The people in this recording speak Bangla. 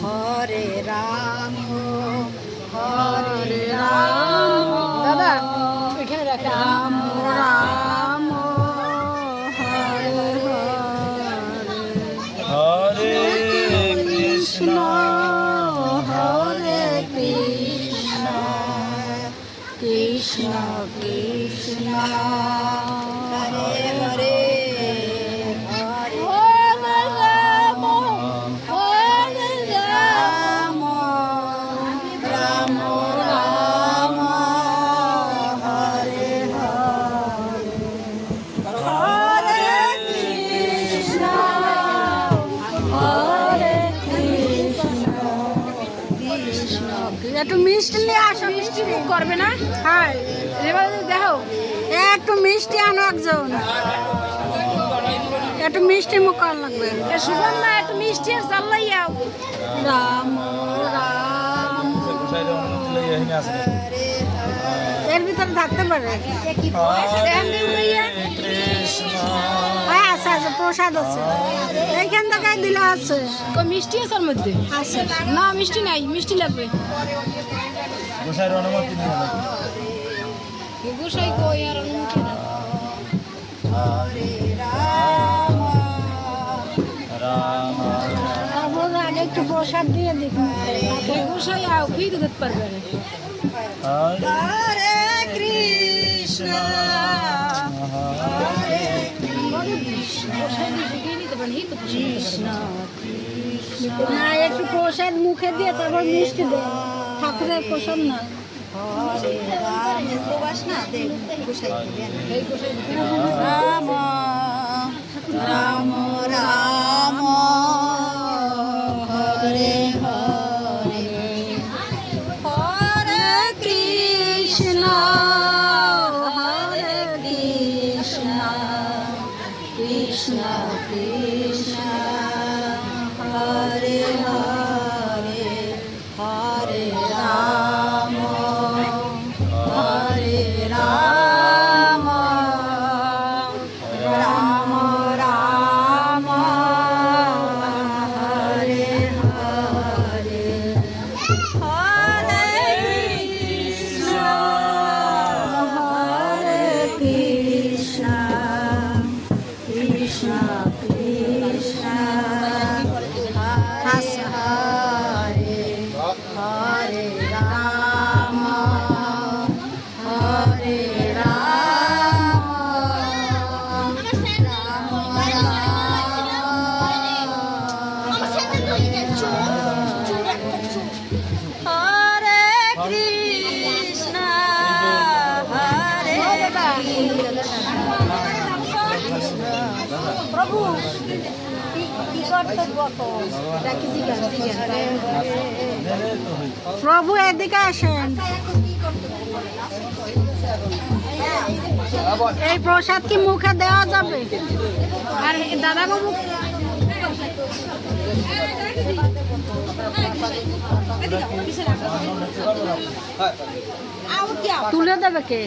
হরে রাম হরে রাম দাদা এখানে রাম রাম হরে হরে কৃষ্ণ হরে কৃষ্ণ কৃষ্ণ কৃষ্ণ হরে হরে একটু মিষ্টি নিয়ে আসো। মিষ্টি মুখ করবে না? হ্যাঁ এবার দেখো একটু মিষ্টি আনো একজন, একটু মিষ্টি মুখ করা লাগবে। সুগন্ধা একটু মিষ্টি চাল্লাই যাও। রাম রাম এর ভিতরে থাকতে পারে। আচ্ছা আচ্ছা প্রসাদ আছে এইখান থেকে দিলে আছে। মিষ্টি আছে ওর মধ্যে? আছে না মিষ্টি নাই, মিষ্টি লাগবে। গোসাইয়ের অনুমতি নেই। গোসাই কই আর অনুমতি না। হরে রাম রাম রাম আগে একটু প্রসাদ দিয়ে দেখুন। গোসাই আও কি দিতে পারবে না। হরে কৃষ্ণ হরে কৃষ্ণ কৃষ্ণ না একটু প্রসাদ মুখে দিয়ে তারপর মিষ্টি দেয়। ঠাকুরের প্রসাদ না। রাম রাম রাম হরে হরে হরে কৃষ্ণ হরে কৃষ্ণ কৃষ্ণ কৃষ্ণ হরে হরে হরে রাম হরে রাম রাম রাম হরে হরে হরে কৃষ্ণ হরে কৃষ্ণ কৃষ্ণ কৃষ্ণ হরে হরে রাম হরে রাম হরে কৃষ্ণ হরে প্রভু প্রভু এদিকে আসেন। এই প্রসাদ কি মুখে দেওয়া যাবে? আর দাদা বাবু তুলে দেবে কে?